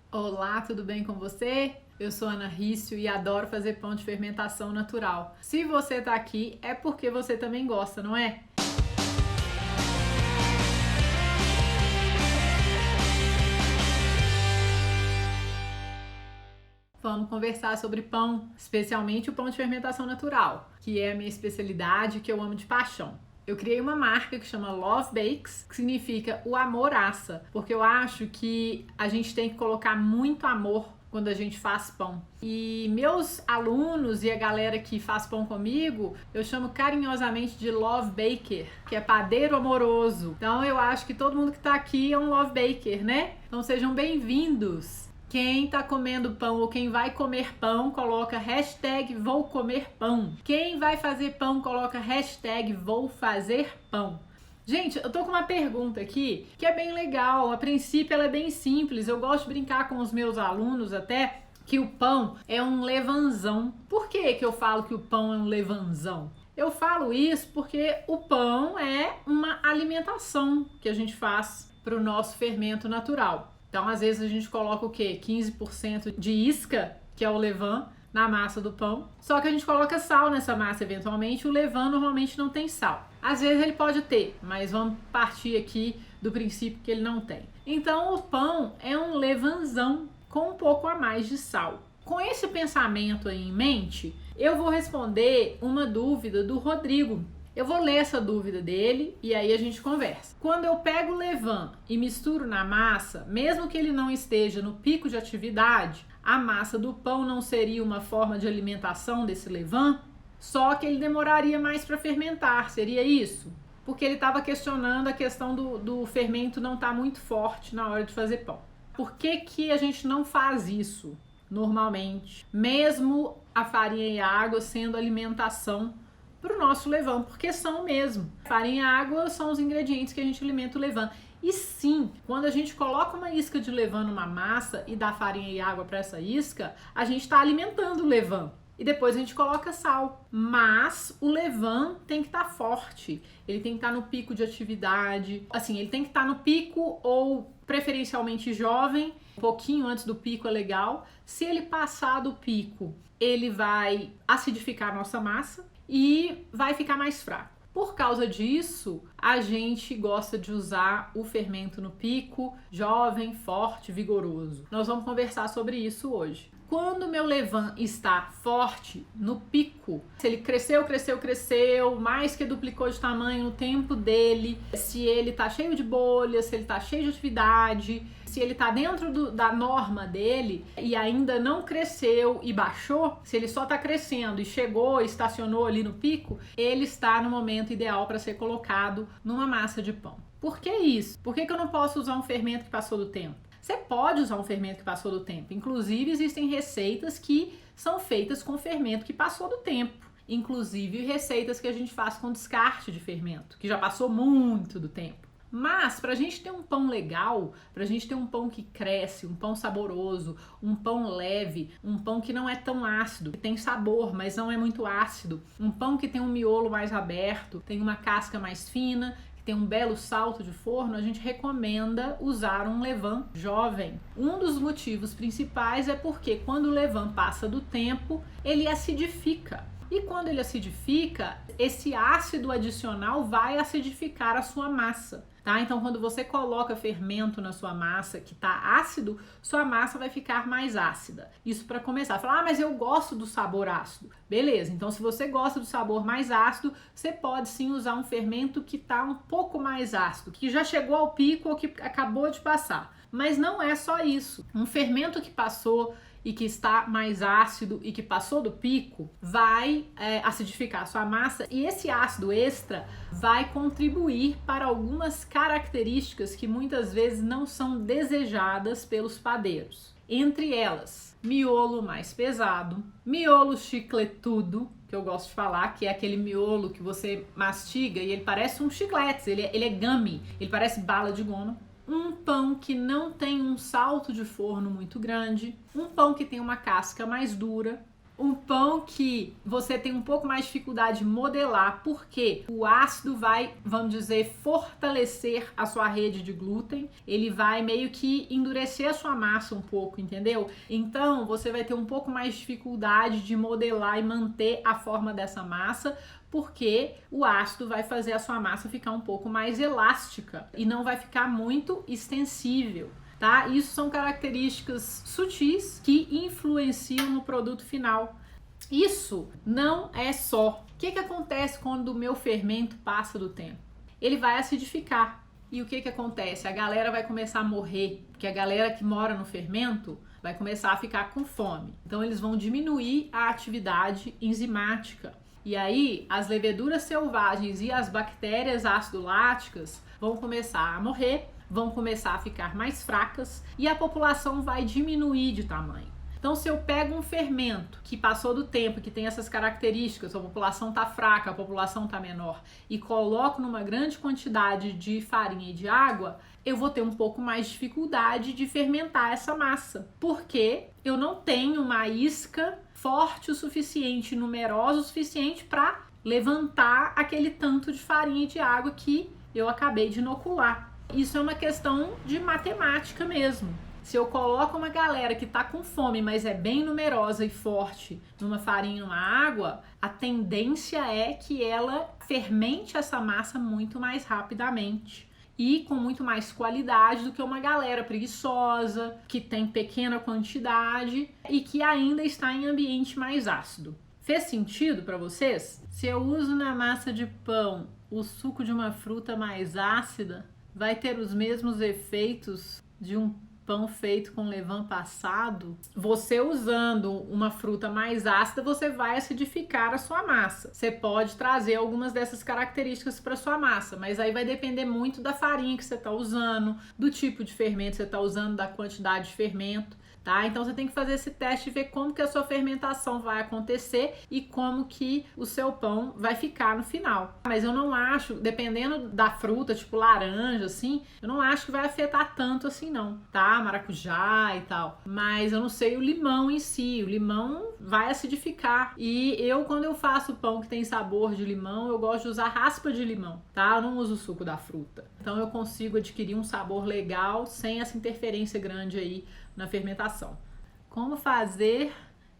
Olá, tudo bem com você? Eu sou Ana Rício e adoro fazer pão de fermentação natural. Se você tá aqui, é porque você também gosta, não é? Vamos conversar sobre pão, especialmente o pão de fermentação natural, que é a minha especialidade, que eu amo de paixão. Eu criei uma marca que chama Love Bakes, que significa o amor assa, porque eu acho que a gente tem que colocar muito amor quando a gente faz pão. E meus alunos e a galera que faz pão comigo, eu chamo carinhosamente de Love Baker, que é padeiro amoroso. Então eu acho que todo mundo que tá aqui é um Love Baker, né? Então sejam bem-vindos! Quem tá comendo pão ou quem vai comer pão, coloca hashtag vou comer pão. Quem vai fazer pão, coloca hashtag vou fazer pão. Gente, eu tô com uma pergunta aqui que é bem legal. A princípio ela é bem simples. Eu gosto de brincar com os meus alunos até que o pão é um levanzão. Por que eu falo que o pão é um levanzão? Eu falo isso porque o pão é uma alimentação que a gente faz para o nosso fermento natural. Então, às vezes a gente coloca o quê? 15% de isca, que é o levain, na massa do pão. Só que a gente coloca sal nessa massa eventualmente. O levain normalmente não tem sal. Às vezes ele pode ter, mas vamos partir aqui do princípio que ele não tem. Então, o pão é um levanzão com um pouco a mais de sal. Com esse pensamento aí em mente, eu vou responder uma dúvida do Rodrigo. Eu vou ler essa dúvida dele e aí a gente conversa. Quando eu pego o levain e misturo na massa, mesmo que ele não esteja no pico de atividade, a massa do pão não seria uma forma de alimentação desse levain? Só que ele demoraria mais para fermentar, seria isso? Porque ele estava questionando a questão do fermento não estar muito forte na hora de fazer pão. Por que a gente não faz isso normalmente? Mesmo a farinha e a água sendo alimentação para o nosso levain, porque são mesmo. Farinha e água são os ingredientes que a gente alimenta o levain. E sim, quando a gente coloca uma isca de levain numa massa e dá farinha e água para essa isca, a gente está alimentando o levain. E depois a gente coloca sal. Mas o levain tem que estar forte. Ele tem que estar no pico de atividade. Assim, ele tem que estar no pico ou preferencialmente jovem. Um pouquinho antes do pico é legal. Se ele passar do pico, ele vai acidificar a nossa massa e vai ficar mais fraco. Por causa disso, a gente gosta de usar o fermento no pico, jovem, forte, vigoroso. Nós vamos conversar sobre isso hoje. Quando o meu levain está forte, no pico, se ele cresceu, mais que duplicou de tamanho no tempo dele, se ele tá cheio de bolhas, se ele tá cheio de atividade, se ele tá dentro da norma dele e ainda não cresceu e baixou, se ele só tá crescendo e chegou, estacionou ali no pico, ele está no momento ideal para ser colocado numa massa de pão. Por que isso? Por que eu não posso usar um fermento que passou do tempo? Você pode usar um fermento que passou do tempo. Inclusive, existem receitas que são feitas com fermento que passou do tempo. Inclusive, receitas que a gente faz com descarte de fermento, que já passou muito do tempo. Mas, para a gente ter um pão legal, para a gente ter um pão que cresce, um pão saboroso, um pão leve, um pão que não é tão ácido, que tem sabor, mas não é muito ácido, um pão que tem um miolo mais aberto, tem uma casca mais fina, tem um belo salto de forno, a gente recomenda usar um levain jovem. Um dos motivos principais é porque quando o levain passa do tempo, ele acidifica. E quando ele acidifica, esse ácido adicional vai acidificar a sua massa, tá? Então, quando você coloca fermento na sua massa que tá ácido, sua massa vai ficar mais ácida. Isso para começar. Falar, mas eu gosto do sabor ácido. Beleza, então se você gosta do sabor mais ácido, você pode sim usar um fermento que tá um pouco mais ácido, que já chegou ao pico ou que acabou de passar. Mas não é só isso. Um fermento que passou e que está mais ácido e que passou do pico, vai acidificar a sua massa e esse ácido extra vai contribuir para algumas características que muitas vezes não são desejadas pelos padeiros. Entre elas, miolo mais pesado, miolo chicletudo, que eu gosto de falar, que é aquele miolo que você mastiga e ele parece um chiclete, ele é gummy, ele parece bala de goma. Um pão que não tem um salto de forno muito grande, um pão que tem uma casca mais dura, Um pão que você tem um pouco mais de dificuldade de modelar, porque o ácido vai, vamos dizer, fortalecer a sua rede de glúten, ele vai meio que endurecer a sua massa um pouco, entendeu? Então você vai ter um pouco mais de dificuldade de modelar e manter a forma dessa massa, porque o ácido vai fazer a sua massa ficar um pouco mais elástica e não vai ficar muito extensível. Tá? Isso são características sutis que influenciam no produto final. Isso não é só. O que acontece quando o meu fermento passa do tempo? Ele vai acidificar. E o que acontece? A galera vai começar a morrer, porque a galera que mora no fermento vai começar a ficar com fome. Então eles vão diminuir a atividade enzimática. E aí as leveduras selvagens e as bactérias ácido-láticas vão começar a morrer, vão começar a ficar mais fracas e a população vai diminuir de tamanho. Então, se eu pego um fermento que passou do tempo, que tem essas características, a população está fraca, a população está menor, e coloco numa grande quantidade de farinha e de água, eu vou ter um pouco mais de dificuldade de fermentar essa massa, porque eu não tenho uma isca forte o suficiente, numerosa o suficiente para levantar aquele tanto de farinha e de água que eu acabei de inocular. Isso é uma questão de matemática mesmo. Se eu coloco uma galera que está com fome, mas é bem numerosa e forte numa farinha e numa água, a tendência é que ela fermente essa massa muito mais rapidamente e com muito mais qualidade do que uma galera preguiçosa, que tem pequena quantidade e que ainda está em ambiente mais ácido. Fez sentido para vocês? Se eu uso na massa de pão o suco de uma fruta mais ácida, vai ter os mesmos efeitos de um pão feito com levain passado? Você usando uma fruta mais ácida, você vai acidificar a sua massa. Você pode trazer algumas dessas características para sua massa, mas aí vai depender muito da farinha que você está usando, do tipo de fermento que você está usando, da quantidade de fermento. Tá? Então você tem que fazer esse teste e ver como que a sua fermentação vai acontecer e como que o seu pão vai ficar no final. Mas eu não acho, dependendo da fruta, tipo laranja, assim, eu não acho que vai afetar tanto assim não, tá? Maracujá e tal. Mas eu não sei o limão em si, o limão vai acidificar. E eu, quando eu faço pão que tem sabor de limão, eu gosto de usar raspa de limão, tá? Eu não uso o suco da fruta. Então eu consigo adquirir um sabor legal sem essa interferência grande aí na fermentação. Como fazer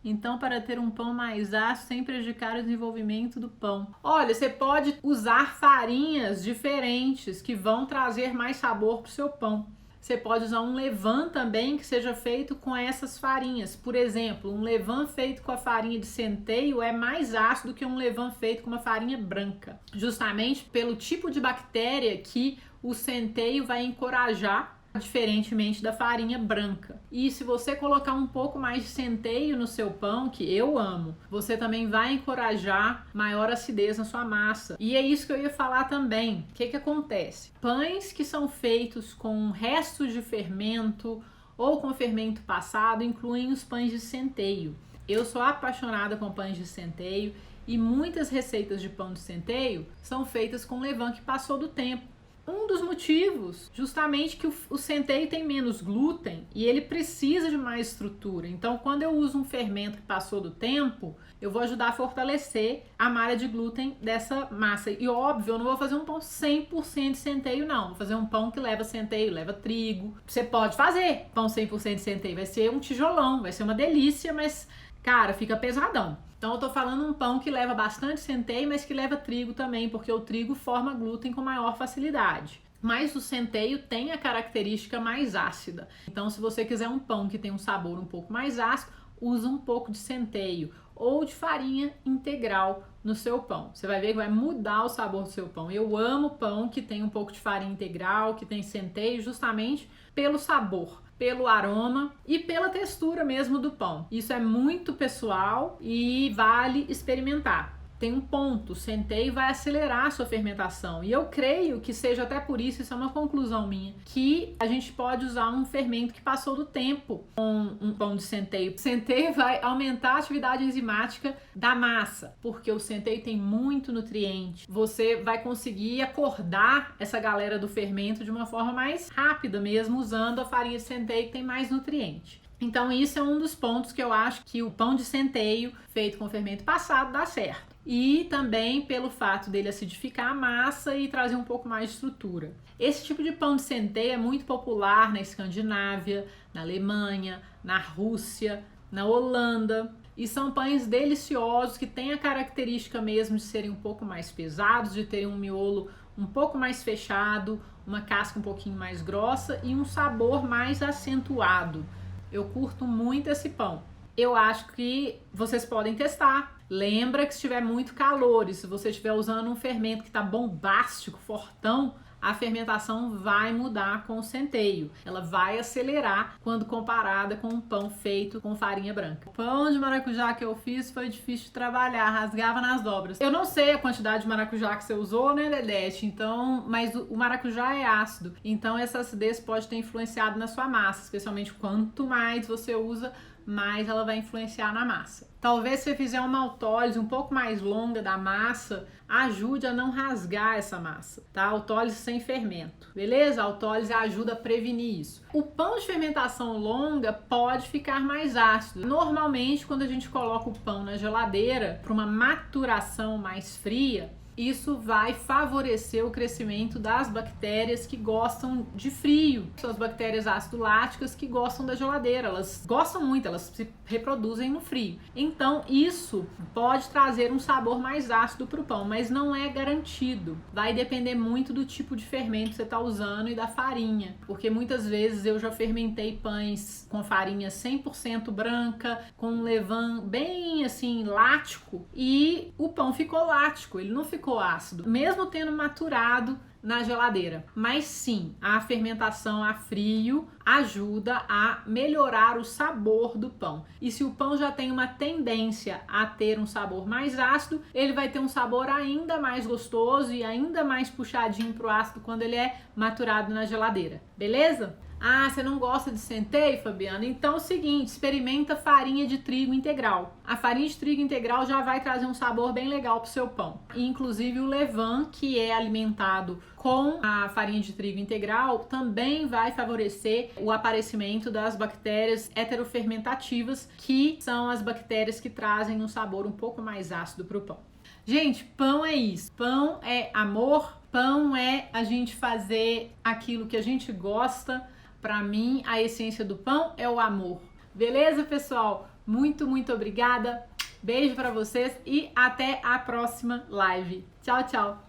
então para ter um pão mais ácido sem prejudicar o desenvolvimento do pão? Olha, você pode usar farinhas diferentes que vão trazer mais sabor para o seu pão. Você pode usar um levain também que seja feito com essas farinhas. Por exemplo, um levain feito com a farinha de centeio é mais ácido que um levain feito com uma farinha branca, justamente pelo tipo de bactéria que o centeio vai encorajar, diferentemente da farinha branca. E se você colocar um pouco mais de centeio no seu pão, que eu amo, você também vai encorajar maior acidez na sua massa. E é isso que eu ia falar também. O que acontece? Pães que são feitos com restos de fermento ou com fermento passado incluem os pães de centeio. Eu sou apaixonada com pães de centeio e muitas receitas de pão de centeio são feitas com levain que passou do tempo. Um dos motivos, justamente que o centeio tem menos glúten e ele precisa de mais estrutura. Então, quando eu uso um fermento que passou do tempo, eu vou ajudar a fortalecer a malha de glúten dessa massa. E óbvio, eu não vou fazer um pão 100% de centeio, não. Vou fazer um pão que leva centeio, leva trigo. Você pode fazer pão 100% de centeio, vai ser um tijolão, vai ser uma delícia, mas, cara, fica pesadão. Então eu tô falando um pão que leva bastante centeio, mas que leva trigo também, porque o trigo forma glúten com maior facilidade. Mas o centeio tem a característica mais ácida. Então se você quiser um pão que tem um sabor um pouco mais ácido, usa um pouco de centeio ou de farinha integral no seu pão. Você vai ver que vai mudar o sabor do seu pão. Eu amo pão que tem um pouco de farinha integral, que tem centeio, justamente pelo sabor, pelo aroma e pela textura mesmo do pão. Isso é muito pessoal e vale experimentar. Tem um ponto, o centeio vai acelerar a sua fermentação. E eu creio que seja até por isso, isso é uma conclusão minha, que a gente pode usar um fermento que passou do tempo com um pão de centeio. O centeio vai aumentar a atividade enzimática da massa, porque o centeio tem muito nutriente. Você vai conseguir acordar essa galera do fermento de uma forma mais rápida mesmo, usando a farinha de centeio que tem mais nutriente. Então isso é um dos pontos que eu acho que o pão de centeio feito com fermento passado dá certo. E também pelo fato dele acidificar a massa e trazer um pouco mais de estrutura. Esse tipo de pão de centeio é muito popular na Escandinávia, na Alemanha, na Rússia, na Holanda. E são pães deliciosos que têm a característica mesmo de serem um pouco mais pesados, de terem um miolo um pouco mais fechado, uma casca um pouquinho mais grossa e um sabor mais acentuado. Eu curto muito esse pão. Eu acho que vocês podem testar. Lembra que se tiver muito calor e se você estiver usando um fermento que está bombástico, fortão, a fermentação vai mudar com o centeio. Ela vai acelerar quando comparada com um pão feito com farinha branca. O pão de maracujá que eu fiz foi difícil de trabalhar, rasgava nas dobras. Eu não sei a quantidade de maracujá que você usou, né, Dedete? Então, mas o maracujá é ácido. Então essa acidez pode ter influenciado na sua massa, especialmente quanto mais você usa, mais ela vai influenciar na massa. Talvez se você fizer uma autólise um pouco mais longa da massa, ajude a não rasgar essa massa, tá? Autólise sem fermento, beleza? A autólise ajuda a prevenir isso. O pão de fermentação longa pode ficar mais ácido. Normalmente, quando a gente coloca o pão na geladeira para uma maturação mais fria, isso vai favorecer o crescimento das bactérias que gostam de frio. São as bactérias ácido-láticas que gostam da geladeira. Elas gostam muito, elas se reproduzem no frio. Então, isso pode trazer um sabor mais ácido para o pão, mas não é garantido. Vai depender muito do tipo de fermento que você está usando e da farinha. Porque muitas vezes eu já fermentei pães com farinha 100% branca, com um levain bem assim, lático, e o pão ficou lático, ele não ficou ácido, mesmo tendo maturado na geladeira. Mas sim, a fermentação a frio ajuda a melhorar o sabor do pão. E se o pão já tem uma tendência a ter um sabor mais ácido, ele vai ter um sabor ainda mais gostoso e ainda mais puxadinho pro ácido quando ele é maturado na geladeira. Beleza? Ah, você não gosta de centeio, Fabiana? Então é o seguinte, experimenta farinha de trigo integral. A farinha de trigo integral já vai trazer um sabor bem legal pro seu pão. E, inclusive o levain, que é alimentado com a farinha de trigo integral, também vai favorecer o aparecimento das bactérias heterofermentativas, que são as bactérias que trazem um sabor um pouco mais ácido pro pão. Gente, pão é isso. Pão é amor, pão é a gente fazer aquilo que a gente gosta. Para mim, a essência do pão é o amor. Beleza, pessoal? Muito, muito obrigada. Beijo para vocês e até a próxima live. Tchau, tchau.